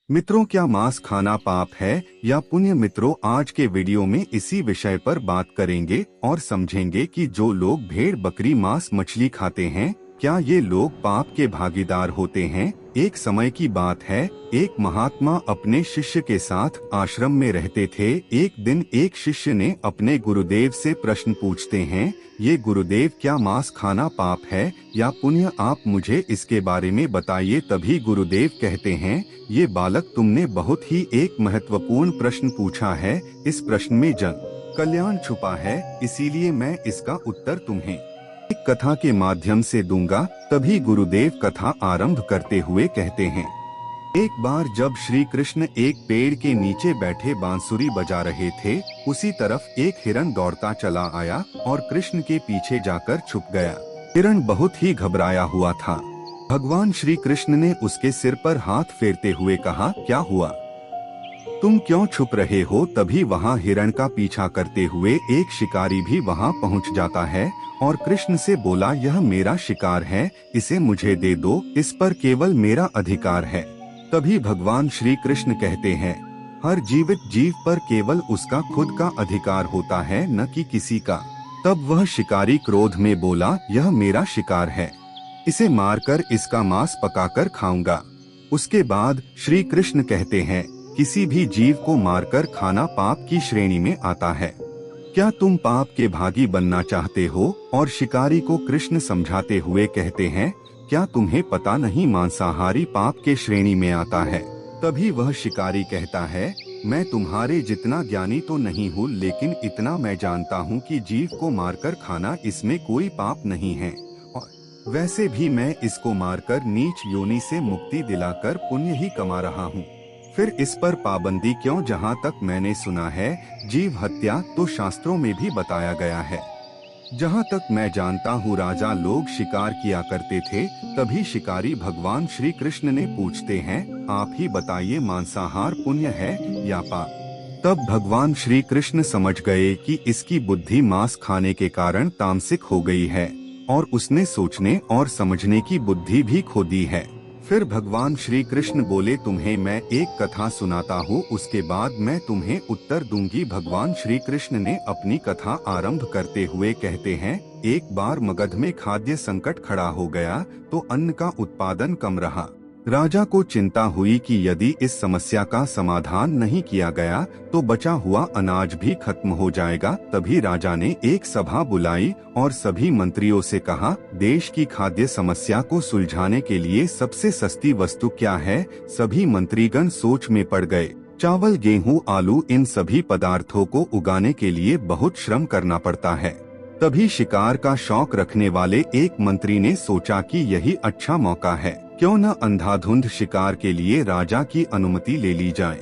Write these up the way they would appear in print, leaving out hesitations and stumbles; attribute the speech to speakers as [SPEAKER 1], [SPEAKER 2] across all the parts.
[SPEAKER 1] मित्रों, क्या मांस खाना पाप है या पुण्य? मित्रों, आज के वीडियो में इसी विषय पर बात करेंगे और समझेंगे कि जो लोग भेड़, बकरी, मांस, मछली खाते हैं, क्या ये लोग पाप के भागीदार होते हैं? एक समय की बात है, एक महात्मा अपने शिष्य के साथ आश्रम में रहते थे। एक दिन एक शिष्य ने अपने गुरुदेव से प्रश्न पूछते हैं, ये गुरुदेव, क्या मांस खाना पाप है या पुण्य? आप मुझे इसके बारे में बताइए। तभी गुरुदेव कहते हैं, ये बालक, तुमने बहुत ही एक महत्वपूर्ण प्रश्न पूछा है। इस प्रश्न में जन कल्याण छुपा है, इसीलिए मैं इसका उत्तर तुम्हें एक कथा के माध्यम से दूंगा। तभी गुरुदेव कथा आरंभ करते हुए कहते हैं, एक बार जब श्री कृष्ण एक पेड़ के नीचे बैठे बांसुरी बजा रहे थे, उसी तरफ एक हिरन दौड़ता चला आया और कृष्ण के पीछे जाकर छुप गया। हिरन बहुत ही घबराया हुआ था। भगवान श्री कृष्ण ने उसके सिर पर हाथ फेरते हुए कहा, क्या हुआ? तुम क्यों छुप रहे हो? तभी वहाँ हिरण का पीछा करते हुए एक शिकारी भी वहाँ पहुँच जाता है और कृष्ण से बोला, यह मेरा शिकार है, इसे मुझे दे दो, इस पर केवल मेरा अधिकार है। तभी भगवान श्री कृष्ण कहते हैं, हर जीवित जीव पर केवल उसका खुद का अधिकार होता है, न कि किसी का। तब वह शिकारी क्रोध में बोला, यह मेरा शिकार है, इसे मारकर इसका मांस पकाकर खाऊंगा। उसके बाद श्री कृष्ण कहते हैं, किसी भी जीव को मारकर खाना पाप की श्रेणी में आता है। क्या तुम पाप के भागी बनना चाहते हो? और शिकारी को कृष्ण समझाते हुए कहते हैं, क्या तुम्हें पता नहीं, मांसाहारी पाप के श्रेणी में आता है? तभी वह शिकारी कहता है, मैं तुम्हारे जितना ज्ञानी तो नहीं हूँ, लेकिन इतना मैं जानता हूँ कि जीव को मारकर खाना, इसमें कोई पाप नहीं है, और वैसे भी मैं इसको मारकर नीच योनि से मुक्ति दिलाकर पुण्य ही कमा रहा हूँ। फिर इस पर पाबंदी क्यों? जहाँ तक मैंने सुना है, जीव हत्या तो शास्त्रों में भी बताया गया है। जहाँ तक मैं जानता हूँ, राजा लोग शिकार किया करते थे। तभी शिकारी भगवान श्री कृष्ण ने पूछते हैं, आप ही बताइए, मांसाहार पुण्य है या पाप? तब भगवान श्री कृष्ण समझ गए कि इसकी बुद्धि मांस खाने के कारण तामसिक हो गई है और उसने सोचने और समझने की बुद्धि भी खो दी है। फिर भगवान श्री कृष्ण बोले, तुम्हें मैं एक कथा सुनाता हूँ, उसके बाद मैं तुम्हें उत्तर दूंगी। भगवान श्री कृष्ण ने अपनी कथा आरंभ करते हुए कहते हैं, एक बार मगध में खाद्य संकट खड़ा हो गया तो अन्न का उत्पादन कम रहा। राजा को चिंता हुई कि यदि इस समस्या का समाधान नहीं किया गया तो बचा हुआ अनाज भी खत्म हो जाएगा। तभी राजा ने एक सभा बुलाई और सभी मंत्रियों से कहा, देश की खाद्य समस्या को सुलझाने के लिए सबसे सस्ती वस्तु क्या है? सभी मंत्रीगण सोच में पड़ गए। चावल, गेहूं, आलू, इन सभी पदार्थों को उगाने के लिए बहुत श्रम करना पड़ता है। तभी शिकार का शौक रखने वाले एक मंत्री ने सोचा कि यही अच्छा मौका है, क्यों न अंधाधुंध शिकार के लिए राजा की अनुमति ले ली जाए।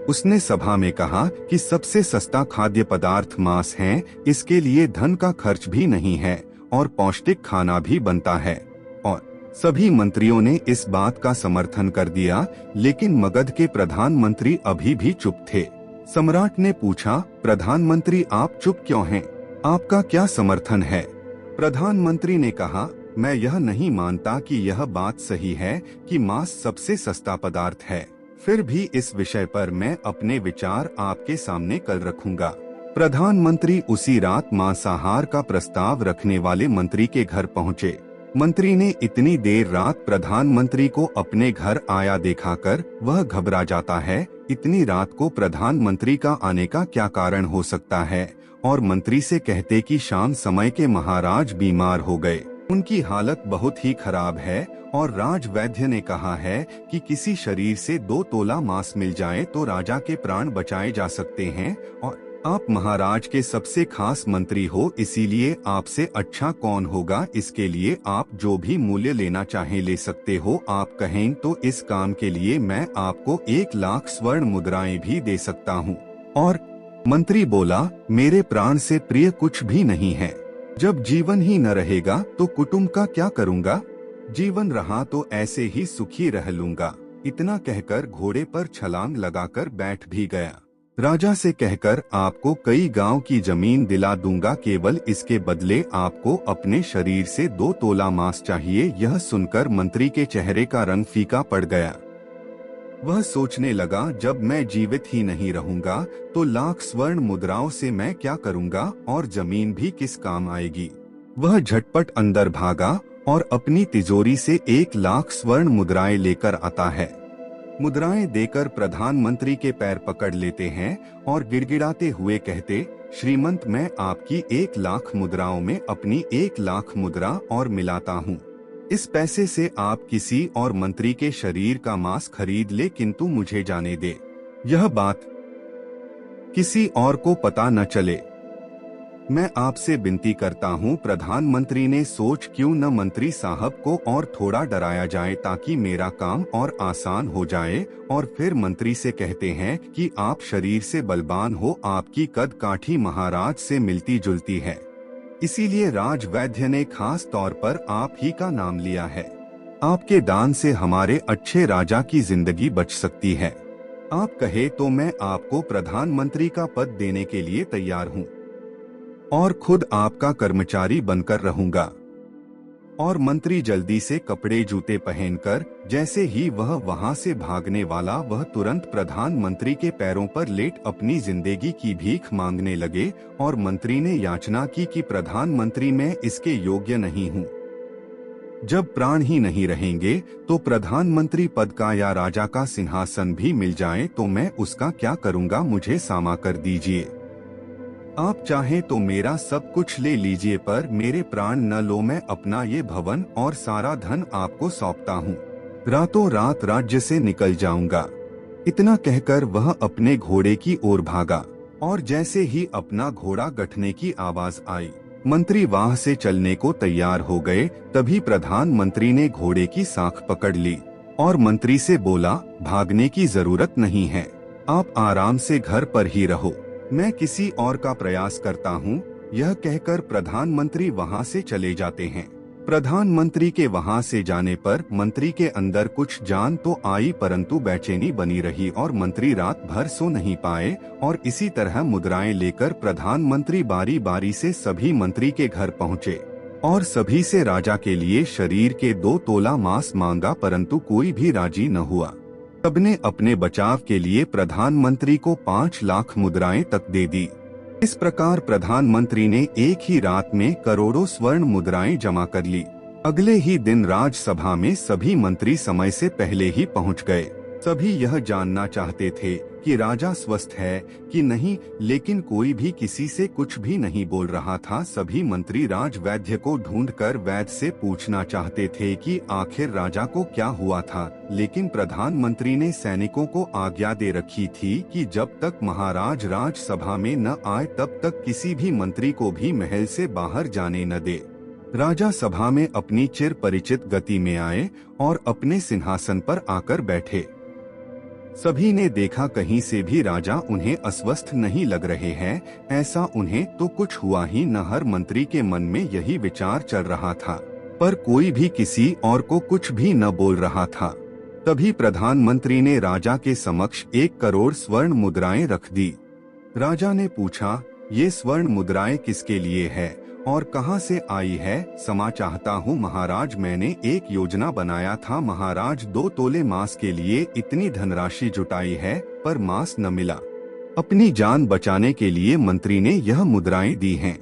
[SPEAKER 1] उसने सभा में कहा कि सबसे सस्ता खाद्य पदार्थ मांस है, इसके लिए धन का खर्च भी नहीं है और पौष्टिक खाना भी बनता है। और सभी मंत्रियों ने इस बात का समर्थन कर दिया, लेकिन मगध के प्रधानमंत्री अभी भी चुप थे। सम्राट ने पूछा, प्रधानमंत्री, आप चुप क्यों हैं? आपका क्या समर्थन है? प्रधानमंत्री ने कहा, मैं यह नहीं मानता कि यह बात सही है कि मांस सबसे सस्ता पदार्थ है, फिर भी इस विषय पर मैं अपने विचार आपके सामने कल रखूंगा। प्रधानमंत्री उसी रात मांसाहार का प्रस्ताव रखने वाले मंत्री के घर पहुंचे। मंत्री ने इतनी देर रात प्रधानमंत्री को अपने घर आया देखाकर वह घबरा जाता है। इतनी रात को प्रधानमंत्री का आने का क्या कारण हो सकता है? और मंत्री से कहते कि शाम समय के महाराज बीमार हो गए, उनकी हालत बहुत ही खराब है और राज वैद्य ने कहा है कि किसी शरीर से 2 तोला मांस मिल जाए तो राजा के प्राण बचाए जा सकते हैं, और आप महाराज के सबसे खास मंत्री हो, इसीलिए आपसे अच्छा कौन होगा? इसके लिए आप जो भी मूल्य लेना चाहें ले सकते हो। आप कहें तो इस काम के लिए मैं आपको 1 लाख स्वर्ण मुद्राएं भी दे सकता हूँ। और मंत्री बोला, मेरे प्राण से प्रिय कुछ भी नहीं है। जब जीवन ही न रहेगा तो कुटुंब का क्या करूँगा? जीवन रहा तो ऐसे ही सुखी रह लूंगा। इतना कहकर घोड़े पर छलांग लगाकर बैठ भी गया। राजा से कहकर आपको कई गांव की जमीन दिला दूंगा, केवल इसके बदले आपको अपने शरीर से 2 तोला मांस चाहिए। यह सुनकर मंत्री के चेहरे का रंग फीका पड़ गया। वह सोचने लगा, जब मैं जीवित ही नहीं रहूंगा तो लाख स्वर्ण मुद्राओं से मैं क्या करूंगा और जमीन भी किस काम आएगी। वह झटपट अंदर भागा और अपनी तिजोरी से 1 लाख स्वर्ण मुद्राएं लेकर आता है। मुद्राएं देकर प्रधानमंत्री के पैर पकड़ लेते हैं और गिड़गिड़ाते हुए कहते, श्रीमंत, मैं आपकी 1 लाख मुद्राओं में अपनी 1 लाख मुद्रा और मिलाता हूँ। इस पैसे से आप किसी और मंत्री के शरीर का मांस खरीद ले, किंतु मुझे जाने दे। यह बात किसी और को पता न चले। मैं आपसे विनती करता हूँ। प्रधानमंत्री ने सोच, क्यों न मंत्री साहब को और थोड़ा डराया जाए ताकि मेरा काम और आसान हो जाए। और फिर मंत्री से कहते हैं कि आप शरीर से बलवान हो, आपकी कद काठी महाराज से मिलती जुलती है, इसीलिए राज वैद्य ने खास तौर पर आप ही का नाम लिया है। आपके दान से हमारे अच्छे राजा की जिंदगी बच सकती है। आप कहे तो मैं आपको प्रधानमंत्री का पद देने के लिए तैयार हूँ और खुद आपका कर्मचारी बनकर रहूंगा। और मंत्री जल्दी से कपड़े जूते पहनकर, जैसे ही वह वहां से भागने वाला, वह तुरंत प्रधानमंत्री के पैरों पर लेट अपनी जिंदगी की भीख मांगने लगे। और मंत्री ने याचना की कि प्रधानमंत्री, मैं इसके योग्य नहीं हूँ। जब प्राण ही नहीं रहेंगे तो प्रधानमंत्री पद का या राजा का सिंहासन भी मिल जाए तो मैं उसका क्या करूँगा, मुझे क्षमा कर दीजिए। आप चाहें तो मेरा सब कुछ ले लीजिए, पर मेरे प्राण न लो। मैं अपना ये भवन और सारा धन आपको सौंपता हूँ। रातों रात राज्य से निकल जाऊंगा। इतना कहकर वह अपने घोड़े की ओर भागा और जैसे ही अपना घोड़ा गठने की आवाज आई, मंत्री वहां से चलने को तैयार हो गए। तभी प्रधानमंत्री ने घोड़े की साख पकड़ ली और मंत्री से बोला, भागने की जरूरत नहीं है, आप आराम से घर पर ही रहो, मैं किसी और का प्रयास करता हूँ। यह कहकर प्रधानमंत्री वहाँ से चले जाते हैं। प्रधानमंत्री के वहाँ से जाने पर मंत्री के अंदर कुछ जान तो आई, परंतु बेचैनी बनी रही और मंत्री रात भर सो नहीं पाए। और इसी तरह मुद्राएं लेकर प्रधानमंत्री बारी बारी से सभी मंत्री के घर पहुँचे और सभी से राजा के लिए शरीर के 2 तोला मांस मांगा, परंतु कोई भी राजी न हुआ। सबने अपने बचाव के लिए प्रधानमंत्री को 5 लाख मुद्राएं तक दे दी। इस प्रकार प्रधानमंत्री ने एक ही रात में करोड़ों स्वर्ण मुद्राएं जमा कर ली। अगले ही दिन राजसभा में सभी मंत्री समय से पहले ही पहुंच गए। सभी यह जानना चाहते थे कि राजा स्वस्थ है कि नहीं, लेकिन कोई भी किसी से कुछ भी नहीं बोल रहा था। सभी मंत्री राज वैद्य को ढूंढकर वैद्य से पूछना चाहते थे कि आखिर राजा को क्या हुआ था, लेकिन प्रधानमंत्री ने सैनिकों को आज्ञा दे रखी थी कि जब तक महाराज राजसभा में न आए तब तक किसी भी मंत्री को भी महल से बाहर जाने न दे। राजा सभा में अपनी चिर परिचित गति में आए और अपने सिंहासन पर आकर बैठे। सभी ने देखा कहीं से भी राजा उन्हें अस्वस्थ नहीं लग रहे हैं, ऐसा उन्हें तो कुछ हुआ ही न। हर मंत्री के मन में यही विचार चल रहा था, पर कोई भी किसी और को कुछ भी न बोल रहा था। तभी प्रधानमंत्री ने राजा के समक्ष 1 करोड़ स्वर्ण मुद्राएं रख दी। राजा ने पूछा, ये स्वर्ण मुद्राएं किसके लिए है और कहां से आई है? क्षमा चाहता हूँ महाराज, मैंने एक योजना बनाया था। महाराज 2 तोले मांस के लिए इतनी धनराशि जुटाई है, पर मांस न मिला। अपनी जान बचाने के लिए मंत्री ने यह मुद्राएं दी हैं।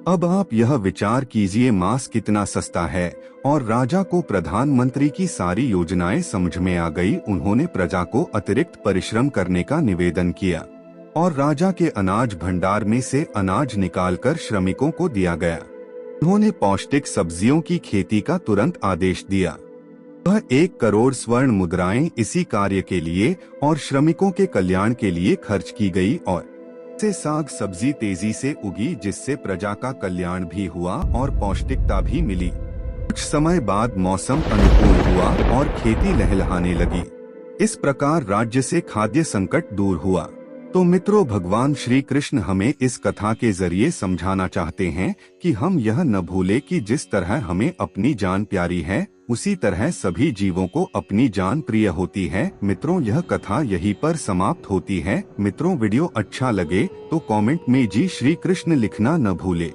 [SPEAKER 1] अब आप यह विचार कीजिए मांस कितना सस्ता है। और राजा को प्रधानमंत्री की सारी योजनाएं समझ में आ गई। उन्होंने प्रजा को अतिरिक्त परिश्रम करने का निवेदन किया और राजा के अनाज भंडार में से अनाज निकालकर श्रमिकों को दिया गया। उन्होंने पौष्टिक सब्जियों की खेती का तुरंत आदेश दिया। वह 1 करोड़ स्वर्ण मुद्राएं इसी कार्य के लिए और श्रमिकों के कल्याण के लिए खर्च की गई और से साग सब्जी तेजी से उगी, जिससे प्रजा का कल्याण भी हुआ और पौष्टिकता भी मिली। कुछ समय बाद मौसम अनुकूल हुआ और खेती लहलहाने लगी। इस प्रकार राज्य से खाद्य संकट दूर हुआ। तो मित्रों, भगवान श्री कृष्ण हमें इस कथा के जरिए समझाना चाहते हैं कि हम यह न भूलें कि जिस तरह हमें अपनी जान प्यारी है, उसी तरह सभी जीवों को अपनी जान प्रिय होती है। मित्रों, यह कथा यहीं पर समाप्त होती है। मित्रों, वीडियो अच्छा लगे तो कमेंट में जय श्री कृष्ण लिखना न भूले।